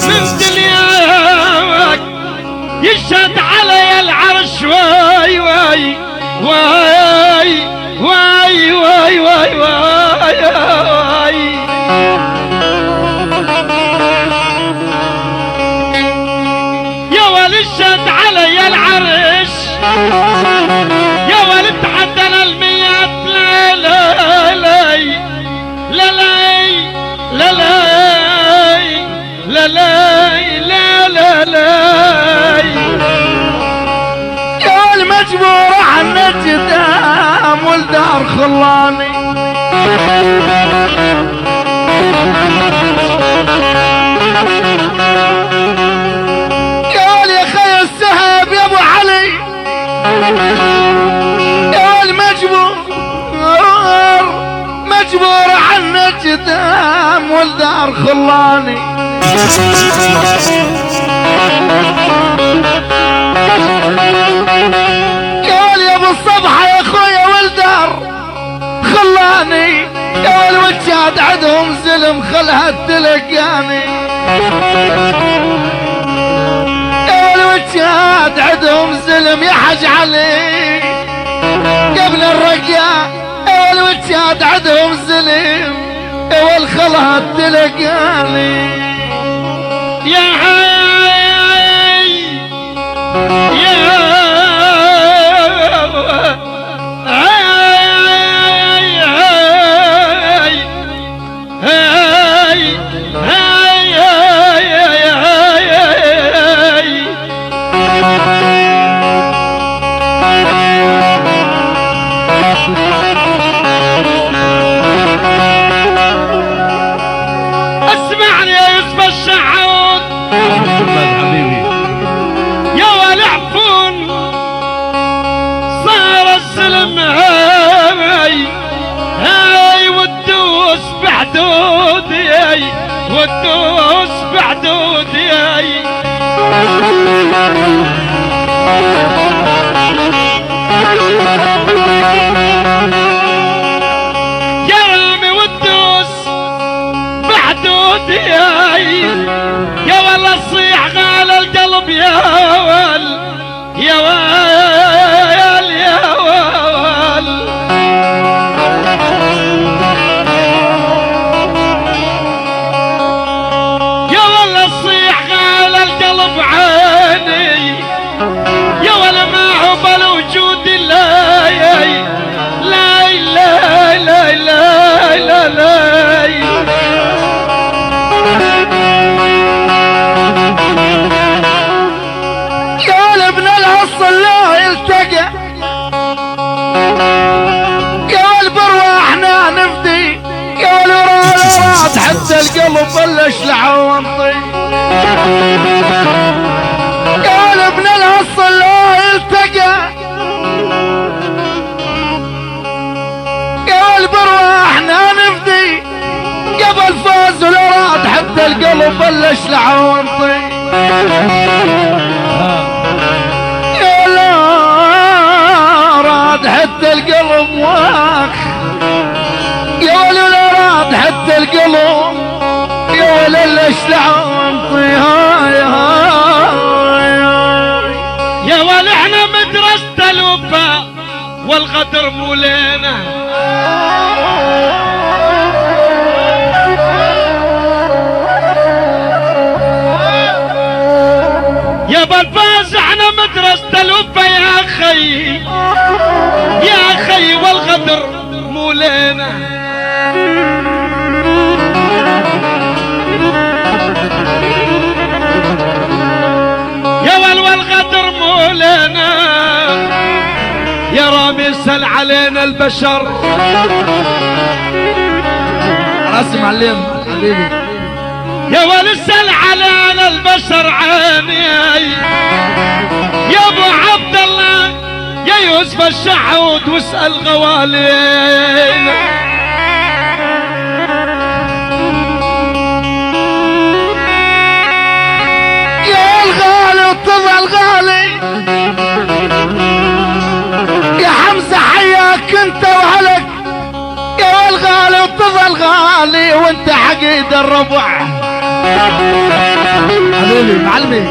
من دنياك يشهد علي العرش واي واي واي واي واي واي واي يا ولد شهد علي العرش يا ولد عدنا الميات لا لا لا لا لا لا لا لا لا لا يا المجبور عن الجدام والدار خلاني قال يا خي السحاب يا ابو علي يا المجبور مجبور عن الجدام والدار خلاني قال يا ابو الصبحه يا خويا والدار خلاني قال وجاد عدهم زلم خلها تلقاني قال وجاد عدهم زلم يا حج علي قبل الرقاء قال وجاد عدهم زلم والخلها تلقاني يا هاي يا اسمعني يا يوسف الشحود حبيبي يا ولعفون صار السلم هاي هاي والدوس بحدودي هاي والدوس بحدودي هاي يا رامي والدوس بحدودي هاي يا ولا صيح غال القلب يا ول يا ول يا ول يا ولا صيح غال القلب عيني يا ولا ما حب الوجود لا لا لا لا لا لا لا قال ابن الاصل لا يلتقى قال برواحنا نفدي قال راد حتى القلب بلش لعوانطي قال ابن الاصل لا يلتقى قال برواحنا نفدي قبل فاز الاراد حتى القلب بلش لعوانطي يا لا راد حتى القلب واخ يا ولا لا راد حتى القلب يا ولا الاشلعانطي هاي هاي يا ولا احنا مدرسة الوفاء والغدر مولينا يا بالفاز احنا مدرسة الوفاء يا اخي يا اخي والغدر مولينا يا والغدر مولينا يا رامي سل علينا البشر راسم عليهم حبيبي يا ولسل علينا البشر عيني يا ابو عبد الله يا يوسف الشحود واسأل غوالينا يا الغالي وتظل غالي يا حمزة حياك انت وهلك يا الغالي وتظل غالي وانت حقيد الربع حبيبي معلمي.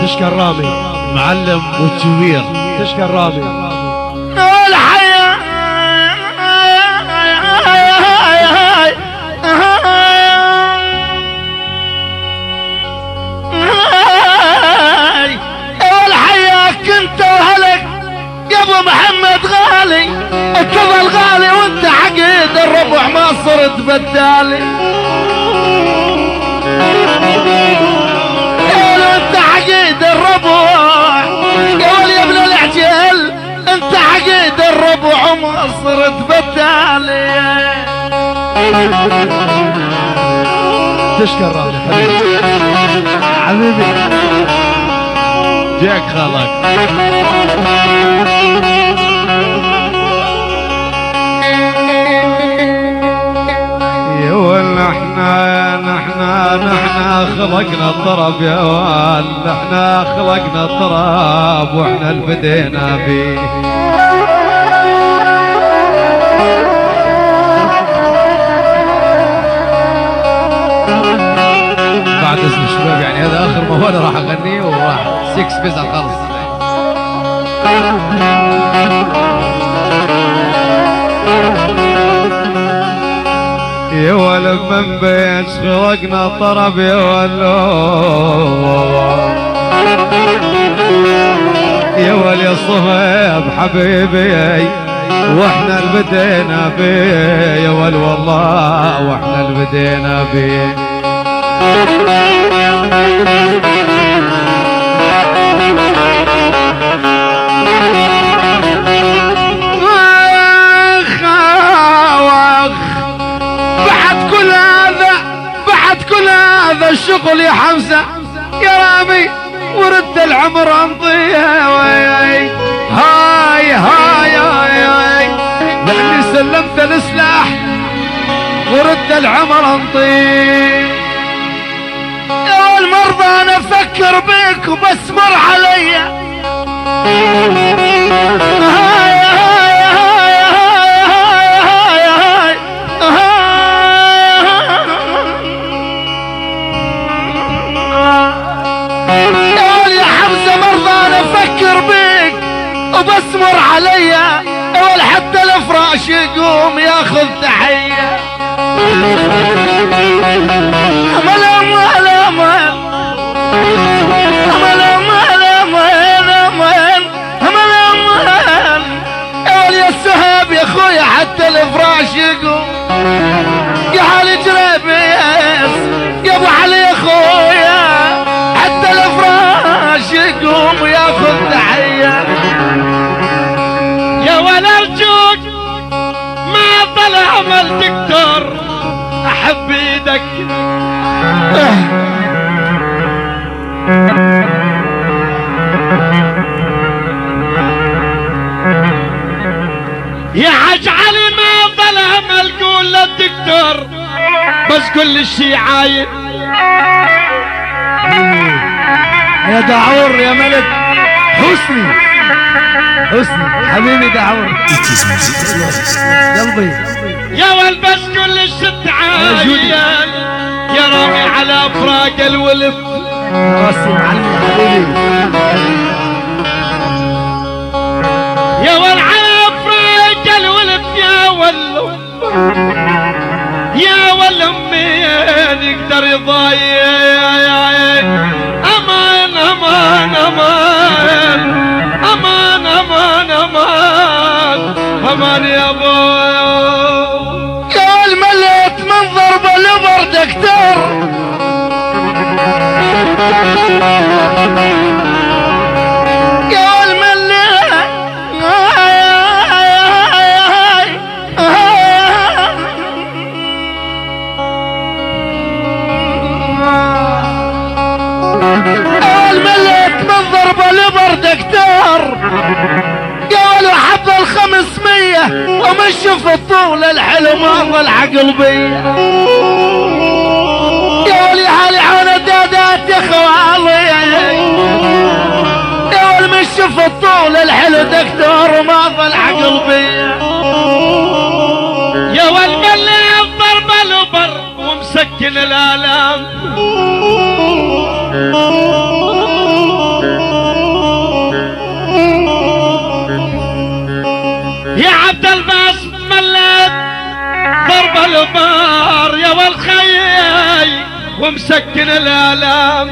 تشكر رامي معلم وتشوير. تشكر رامي. الحياة والحياة كنت وهلك يا ابو محمد غالي، تظل غالي وانت عقيد الربع ما صرت بدالي. انت عقيد الربع يا ولي ابن العجل، انت عقيد الربع وما صرت بدالي. تشكر رامي حبيبي. جاك خالك. يا ول احنا خلقنا الطرب يا ول، احنا خلقنا الطرب واحنا اللي بدينا فيه. بعد اسم الشباب يعني هذا اخر ما هو انا راح اغنيه وراح 6 بيزا خلص. يا ولد من بيش خلقنا طرب يا ولد، يا ولد يا صهيب حبيبي واحنا اللي بدينا بيه يا ولد والله، واحنا اللي بدينا بيه. هذا الشغل يا حمزة يا رامي ورد العمر انطيه. هاي هاي هاي هاي لاني سلمت السلاح ورد العمر انطيه. يا المرضى انا افكر بيك وبسمر عليا. هاي هاي هاي هاي هاي يا حمزة مرضى انا افكر بيك وبسمر عليا. اول حتى الفراش يقوم ياخذ تحية. امل امل امل امل امل امل امل امل اول يا السهاب يا اخويا حتى الفراش يقوم. يا حالي جرابيس يا ابو علي يا اخويا حتى الفراش يقوم وياخذ تحية. يا ولا ارجوك ما طلع عمل دكتور احب ايدك. يا حاج علي ما طلع عمل قول للدكتور بس كل شي عايب. يا دعور يا ملك حسني حسني حبيبي دعور قلبي يا ول بس كل الشت عايل يا رامي على فراق الولف. راسي معلم حبيبي يا ول على فراق الولف يا ول يا ول امين يقدر يضايق. امان امان امان امان امان امان امان يا ابو. يا الملت من ضرب الابر دكتور. يا الملت الملك من ضرب الابر دكتور. قالوا حب 500 ومشي في الطول الحلو ما ظل عقل بيا. يا ولي حالي حول الدادات يا خوالي. يا ولي مشي في الطول الحلو دكتور وما ظل عقل بيا. مسكن الآلام. يا عبد الباس ملت ضرب البار يا والخيي ومسكن الآلام.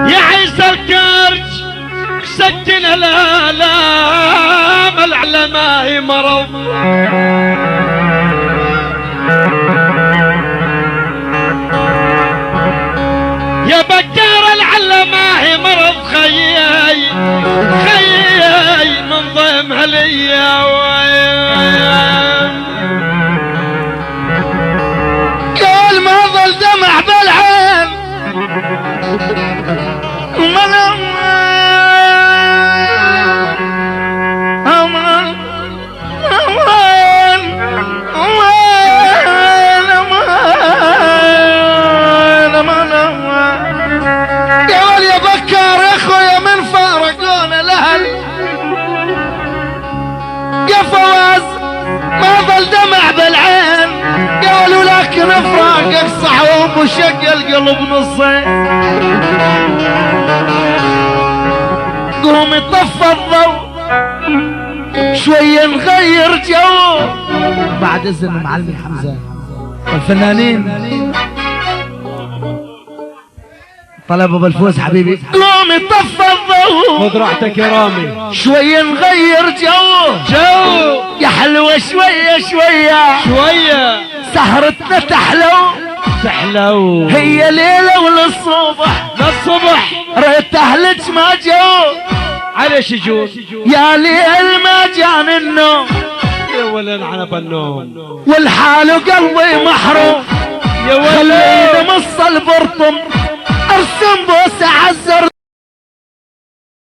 يا عيسى الكرج مسكن الآلام العلماء مرض. يا بكار العلماء مرض خيي خيي من ضيم هليا قال ما ظل دمع بالعين من أمان أمان أمان أمان أمان يا ولي يا بكار يا اخويا من فارقون الاهل. يا فواز ما ظل دمع بالعين قالوا لكن فراقك صعوب وشق القلب نصين. قوم طفى الضوء شوي نغير جو. بعد اذن معلم حمزه والفنانين طلب ابو الفوز حبيبي. قوم طفى الضوء خذ راحتك يا رامي شوي نغير جو. يا حلوة شوية شوية شوية سهرتنا تحلو هي ليلة وللصبح ريت اهلك ما جو. عليش يجوز يا ليل ما جان النوم يا ولد عنب النوم والحال قلبي محروم. يا ولد خليني مص البرطم ارسم بوسه عالزر